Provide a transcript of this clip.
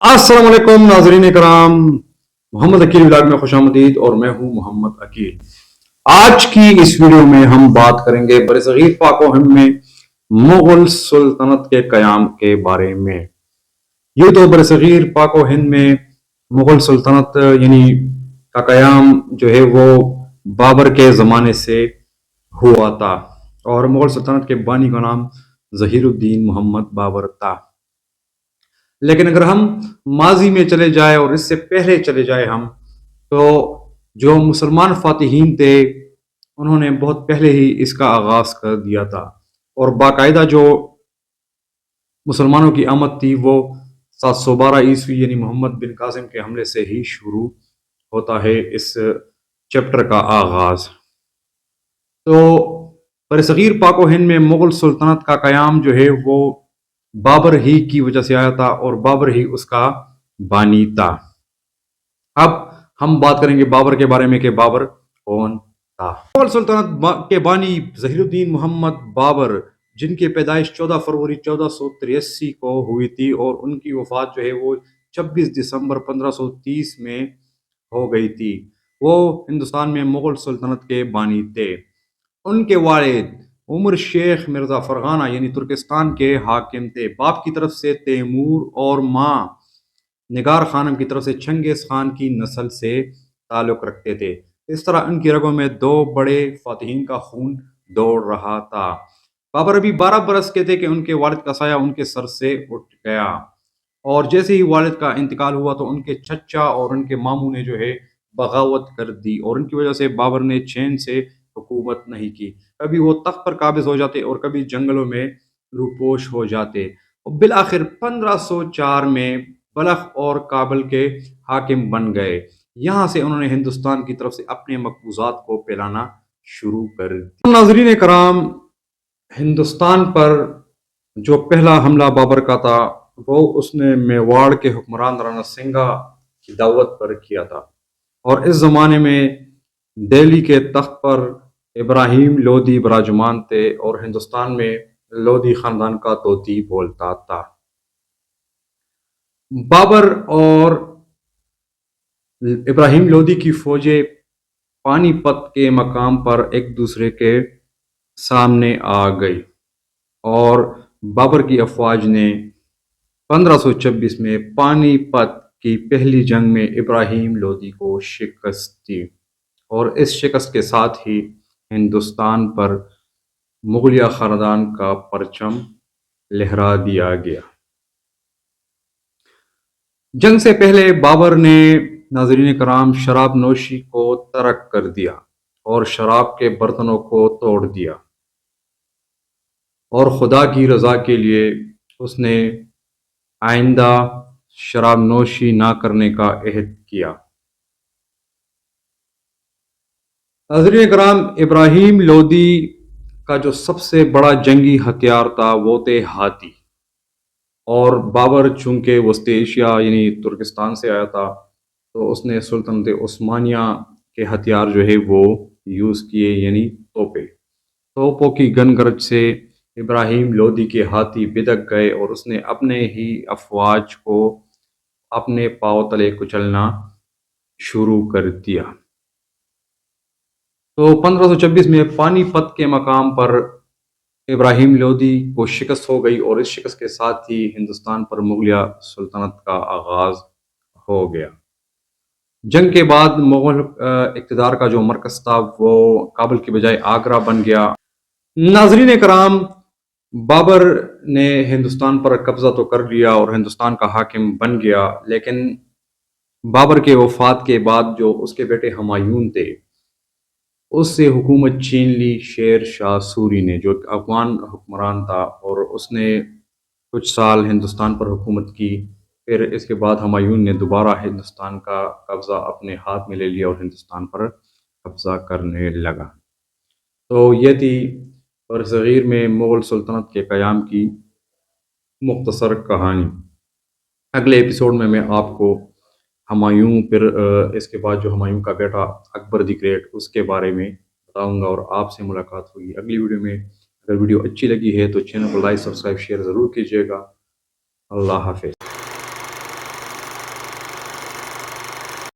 अस्सलाम वालेकुम नाजरीन कराम। मोहम्मद अकील व्लॉग में खुश आमदीद और मैं हूं मोहम्मद अकील। आज की इस वीडियो में हम बात करेंगे बरसगीर पाक व हिंद में मुगल सुल्तनत के कयाम के बारे में। यूं तो बरसगीर पाक व हिंद में मुगल सुल्तनत यानी का कयाम जो है वो बाबर के ज़माने से हुआ था और मुगल सुल्तनत के बानी का नाम ज़हीरुद्दीन मोहम्मद बाबर था। लेकिन अगर हम माजी में चले जाए और इससे पहले चले जाए हम, तो जो मुसलमान फातिहीन थे उन्होंने बहुत पहले ही इसका आगाज कर दिया था और बाकायदा जो मुसलमानों की आमद थी वो 712 ईस्वी यानी मोहम्मद बिन कासिम के हमले से ही शुरू होता है इस चैप्टर का आगाज। तो बरसगीर पाक व हिंद में मुगल सुल्तनत का कयाम जो है वो बाबर ही की वजह से आया था और बाबर ही उसका बानी था। अब हम बात करेंगे बाबर के बारे में कि बाबर कौन था। मुगल सुल्तनत के बानी ज़हीरुद्दीन मोहम्मद बाबर, जिनकी पैदाइश 14 फरवरी 1483 को हुई थी और उनकी वफात जो है वो 26 दिसंबर 1530 में हो गई थी। वो हिंदुस्तान में मुगल सुल्तनत के बानी थे। उनके वालिद उमर शेख मिर्जा फरगाना यानी तुर्किस्तान के हाकिम थे। बाप की तरफ से तैमूर और माँ निगार खानम की तरफ से चंगेज खान की नस्ल से ताल्लुक रखते थे। इस तरह उनकी रगों में दो बड़े फातिहीन का खून दौड़ रहा था। बाबर अभी 12 बरस के थे कि उनके वालिद का साया उनके सर से उठ गया और जैसे ही वालिद का इंतकाल हुआ तो उनके चचा और उनके मामू ने जो है बगावत कर दी और उनकी वजह से बाबर ने चैन से हुकूमत नहीं की। कभी वो तख्त पर काबिज हो जाते और कभी जंगलों में रूपोश हो जाते और बिल आखिर 1504 में बलख और काबल के हाकिम बन गए। यहाँ से उन्होंने हिंदुस्तान की तरफ से अपने मकबूजात को फैलाना शुरू कर दिया। नाजरीन कराम, हिंदुस्तान पर जो पहला हमला बाबर का था वो उसने मेवाड़ के हुक्मरान राणा सिंगा की दावत पर किया था और इस जमाने में दिल्ली के तख्त पर इब्राहिम लोदी बराजमान थे और हिंदुस्तान में लोदी खानदान का तोती बोलता था। बाबर और इब्राहिम लोदी की फौजें पानीपत के मकाम पर एक दूसरे के सामने आ गई और बाबर की अफवाज ने 1526 में पानीपत की पहली जंग में इब्राहिम लोदी को शिकस्त दी और इस शिकस्त के साथ ही हिंदुस्तान पर मुगलिया खानदान का परचम लहरा दिया गया। जंग से पहले बाबर ने नाज़रीन कराम शराब नोशी को तर्क कर दिया और शराब के बर्तनों को तोड़ दिया और खुदा की रजा के लिए उसने आइंदा शराब नोशी ना करने का अहद किया। नाज़रीन कराम, इब्राहिम लोदी का जो सबसे बड़ा जंगी हथियार था वो थे हाथी और बाबर चूंकि वस्ती एशिया यानी तुर्किस्तान से आया था तो उसने सुल्तनत उस्मानिया के हथियार जो है वो यूज़ किए यानी तोपे। तोपों की गनगरज से इब्राहिम लोदी के हाथी बिदक गए और उसने अपने ही अफवाज को अपने पांव तले कुचलना शुरू कर दिया। तो 1526 में पानीपत के मकाम पर इब्राहिम लोदी को शिकस्त हो गई और इस शिकस्त के साथ ही हिंदुस्तान पर मुगलिया सुल्तनत का आगाज हो गया। जंग के बाद मुगल इक़्तिदार का जो मरकज़ था वो काबुल की बजाय आगरा बन गया। नाजरीन कराम, बाबर ने हिंदुस्तान पर कब्जा तो कर लिया और हिंदुस्तान का हाकिम बन गया, लेकिन बाबर के वफात के बाद जो उसके बेटे हुमायूं थे उससे हुकूमत छीन ली शेर शाह सूरी ने, जो अफगान हुक्मरान था और उसने कुछ साल हिंदुस्तान पर हुकूमत की। फिर इसके बाद हुमायूं ने दोबारा हिंदुस्तान का कब्ज़ा अपने हाथ में ले लिया और हिंदुस्तान पर कब्ज़ा करने लगा। तो ये थी बरसगीर में मुग़ल सुल्तनत के क़याम की मुख्तसर कहानी। अगले एपिसोड में मैं आपको हुमायूं, फिर इसके बाद जो हुमायूं का बेटा अकबर द ग्रेट, उसके बारे में बताऊंगा और आपसे मुलाकात होगी अगली वीडियो में। अगर वीडियो अच्छी लगी है तो चैनल को लाइक, सब्सक्राइब, शेयर ज़रूर कीजिएगा। अल्लाह हाफ़िज़।